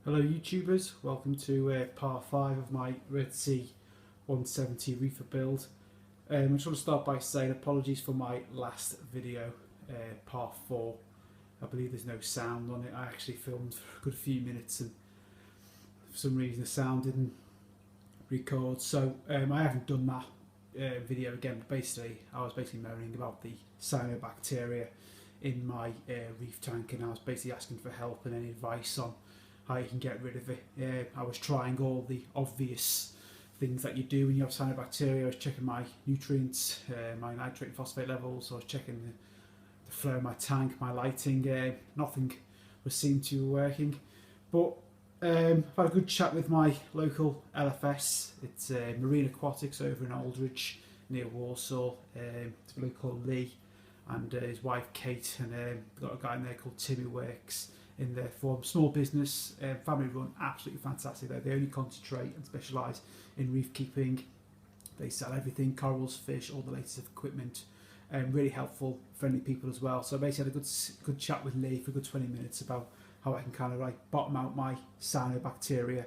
Hello YouTubers, welcome to part 5 of my Red Sea 170 reefer build. I just want to start by saying apologies for my last video, part 4. I believe there's no sound on it. I actually filmed for a good few minutes and for some reason the sound didn't record, so I haven't done that video again. But basically I was moaning about the cyanobacteria in my reef tank, and I was basically asking for help and any advice on how you can get rid of it. I was trying all the obvious things that you do when you have cyanobacteria. I was checking my nutrients, my nitrate and phosphate levels. I was checking the flow of my tank, my lighting. Nothing was seemed to be working. But I've had a good chat with my local LFS. It's Marine Aquatics over in Aldridge near Warsaw. It's a bloke called Lee and his wife Kate, and we've got a guy in there called Tim who works in their form. Small business, family run, absolutely fantastic though. They only concentrate and specialise in reef keeping. They sell everything, corals, fish, all the latest equipment. Really helpful, friendly people as well. So basically had a good chat with Lee for a good 20 minutes about how I can kind of like bottom out my cyanobacteria,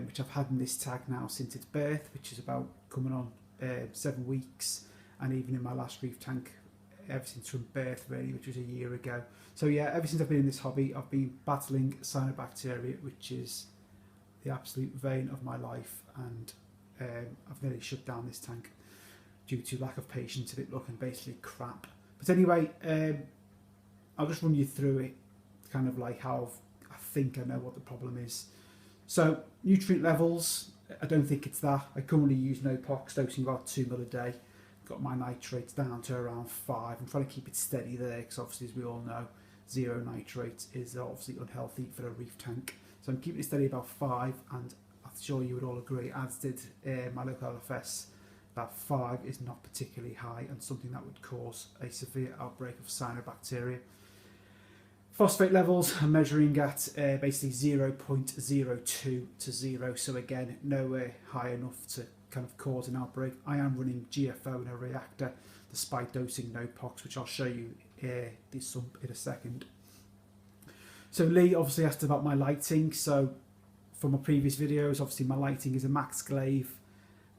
which I've had in this tag now since its birth, which is about coming on 7 weeks, and even in my last reef tank ever since from birth really, which was a year ago. So yeah, ever since I've been in this hobby, I've been battling cyanobacteria, which is the absolute vein of my life, and I've nearly shut down this tank due to lack of patience and it looking basically crap. But anyway, I'll just run you through it, kind of like how I think I know what the problem is. So nutrient levels, I don't think it's that. I currently use no pox, dosing about 2 ml a day. Got my nitrates down to around 5. I'm trying to keep it steady there because obviously, as we all know, zero nitrates is obviously unhealthy for a reef tank. So I'm keeping it steady about 5, and I'm sure you would all agree, as did my local LFS, that 5 is not particularly high and something that would cause a severe outbreak of cyanobacteria. Phosphate levels I'm measuring at basically 0.02 to 0, so again, nowhere high enough to kind of cause an outbreak. I am running GFO in a reactor despite dosing no pox, which I'll show you this sump in a second. So Lee obviously asked about my lighting. So from my previous videos, obviously my lighting is a Max Glaive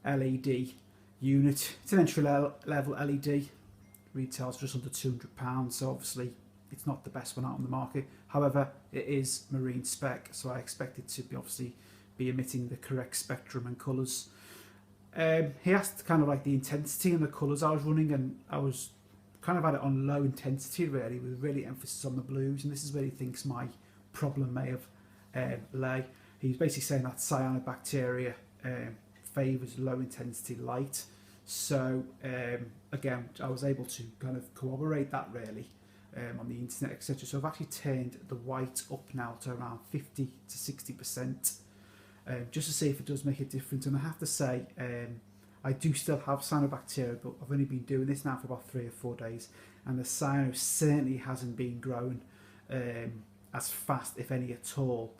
LED unit. It's an entry level LED, retails just under £200, so obviously it's not the best one out on the market. However, it is marine spec, so I expect it to be obviously be emitting the correct spectrum and colours. He asked kind of like the intensity and the colours I was running, and I was kind of had it on low intensity really, with really emphasis on the blues, and this is where he thinks my problem may have lay. He's basically saying that cyanobacteria favours low intensity light. So again, I was able to kind of corroborate that really on the internet, etc. So I've actually turned the white up now to around 50 to 60%. Just to see if it does make a difference. And I have to say, I do still have cyanobacteria, but I've only been doing this now for about 3 or 4 days, and the cyano certainly hasn't been growing as fast, if any at all,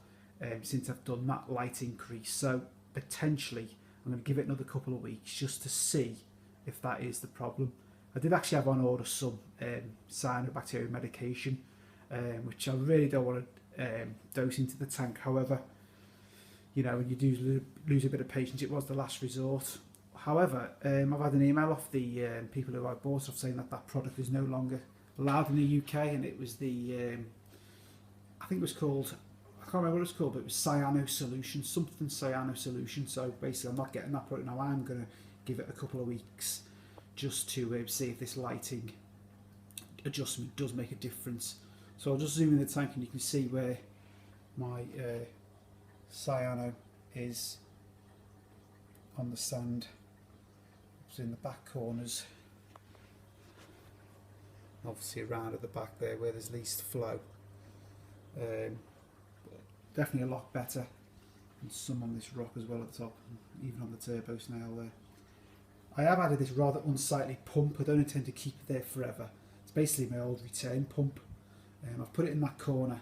since I've done that light increase. So potentially I'm going to give it another couple of weeks just to see if that is the problem. I did actually have on order some cyanobacteria medication, which I really don't want to dose into the tank. However, you know, when you do lose a bit of patience, it was the last resort. However, I've had an email off the people who I bought off saying that that product is no longer allowed in the UK, and it was the, I think it was called, I can't remember what it was called, but it was Cyano Solution, something Cyano Solution. So basically I'm not getting that product now. I'm going to give it a couple of weeks just to see if this lighting adjustment does make a difference. So I'll just zoom in the tank and you can see where my cyano is on the sand. It's in the back corners, obviously around at the back there where there's least flow. Definitely a lot better, and some on this rock as well at the top, even on the turbo snail there. I have added this rather unsightly pump. I don't intend to keep it there forever. It's basically my old return pump. I've put it in that corner,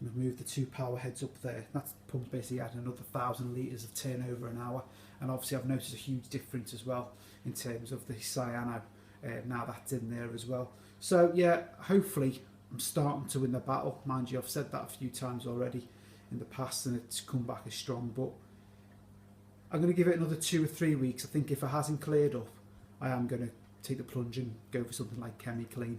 and I've moved the 2 power heads up there. That pump's basically adding another 1,000 litres of turnover an hour, and obviously I've noticed a huge difference as well in terms of the cyano. Now that's in there as well. So yeah, hopefully I'm starting to win the battle. Mind you, I've said that a few times already. in the past and it's come back as strong, but I'm going to give it another 2 or 3 weeks. I think if it hasn't cleared up, I am going to take the plunge and go for something like ChemiClean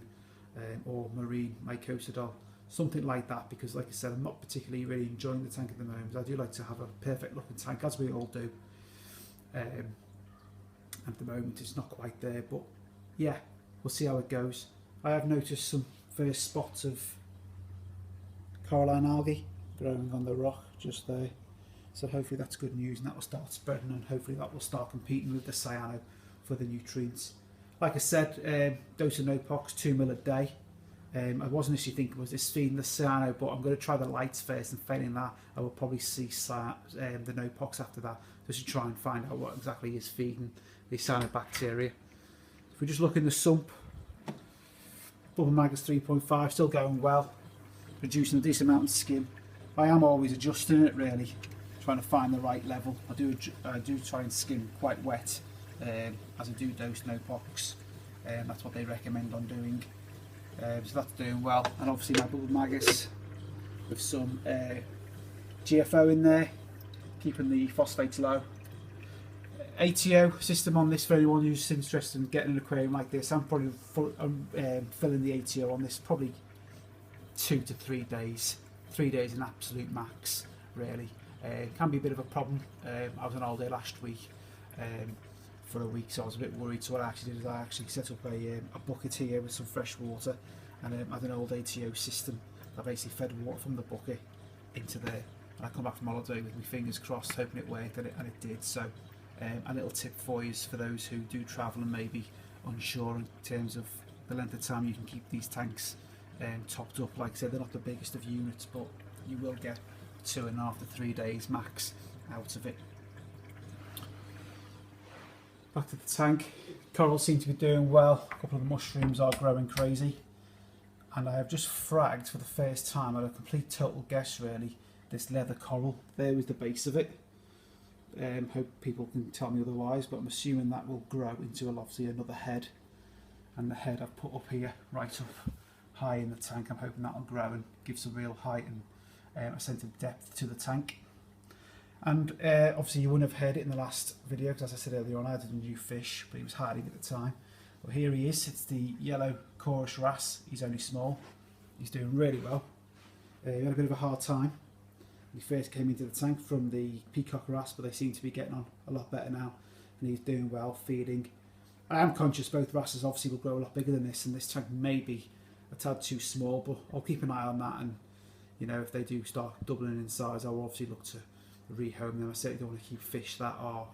or Marine Mycosidol, something like that, because like I said, I'm not particularly really enjoying the tank at the moment. I do like to have a perfect looking tank, as we all do. At the moment it's not quite there, but yeah, we'll see how it goes. I have noticed some first spots of coralline algae growing on the rock just there, so hopefully that's good news and that will start spreading, and hopefully that will start competing with the cyano for the nutrients. Like I said, dose of Nopox 2 ml a day. I was initially thinking, was this feeding the cyano, but I'm going to try the lights first, and failing that I will probably see the Nopox after that, just to try and find out what exactly is feeding the cyanobacteria. If we just look in the sump, bubble mag is 3.5, still going well, producing a decent amount of skim. I am always adjusting it really, trying to find the right level. I do try and skim quite wet as I do dose Nopox, that's what they recommend on doing. So that's doing well, and obviously my bubble magus with some GFO in there, keeping the phosphates low. ATO system on this for anyone who's interested in getting an aquarium like this. I'm probably filling the ATO on this probably 2 to 3 days. 3 days an absolute max, really. It can be a bit of a problem. I was on holiday last week for a week, so I was a bit worried. So what I actually did is I actually set up a bucket here with some fresh water, and had an old ATO system that basically fed water from the bucket into there. And I come back from holiday with my fingers crossed, hoping it worked, and it did. So a little tip for you for those who do travel and may be unsure in terms of the length of time you can keep these tanks topped up. Like I said, they're not the biggest of units, but you will get 2.5 to 3 days max out of it. Back to the tank. Corals seem to be doing well. A couple of the mushrooms are growing crazy, and I have just fragged for the first time at a complete total guess really this leather coral. There is the base of it. Hope people can tell me otherwise, but I'm assuming that will grow into obviously another head, and the head I've put up here right up high in the tank. I'm hoping that will grow and give some real height and a sense of depth to the tank. And obviously you wouldn't have heard it in the last video, because as I said earlier on, I had a new fish, but he was hiding at the time. But here he is. It's the yellow chorus wrasse. He's only small. He's doing really well. He had a bit of a hard time. He first came into the tank from the peacock wrasse, but they seem to be getting on a lot better now, and he's doing well, feeding. I am conscious both wrasses obviously will grow a lot bigger than this, and this tank may be a tad too small, but I'll keep an eye on that, and you know, if they do start doubling in size, I'll obviously look to rehome them. I certainly don't want to keep fish that are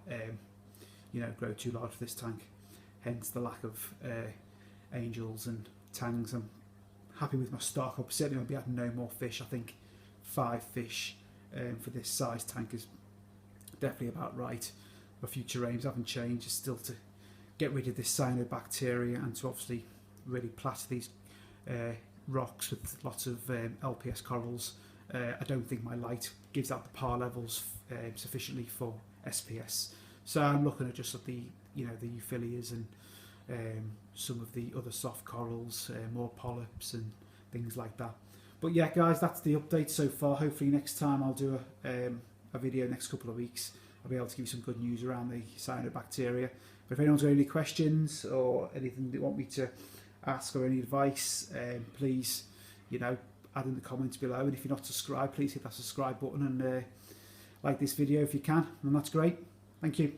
you know, grow too large for this tank, hence the lack of angels and tangs. I'm happy with my stock. I'll certainly won't be adding no more fish. I think 5 fish for this size tank is definitely about right. My future aims haven't changed, it's still to get rid of this cyanobacteria and to obviously really plaster these rocks with lots of LPS corals. I don't think my light gives out the par levels sufficiently for SPS, so I'm looking at just at the, you know, the euphyllias and some of the other soft corals, more polyps and things like that. But yeah guys, that's the update so far. Hopefully next time I'll do a video next couple of weeks, I'll be able to give you some good news around the cyanobacteria. But if anyone's got any questions or anything they want me to ask or any advice, please, you know, add in the comments below. And if you're not subscribed, please hit that subscribe button and like this video if you can, and that's great. Thank you.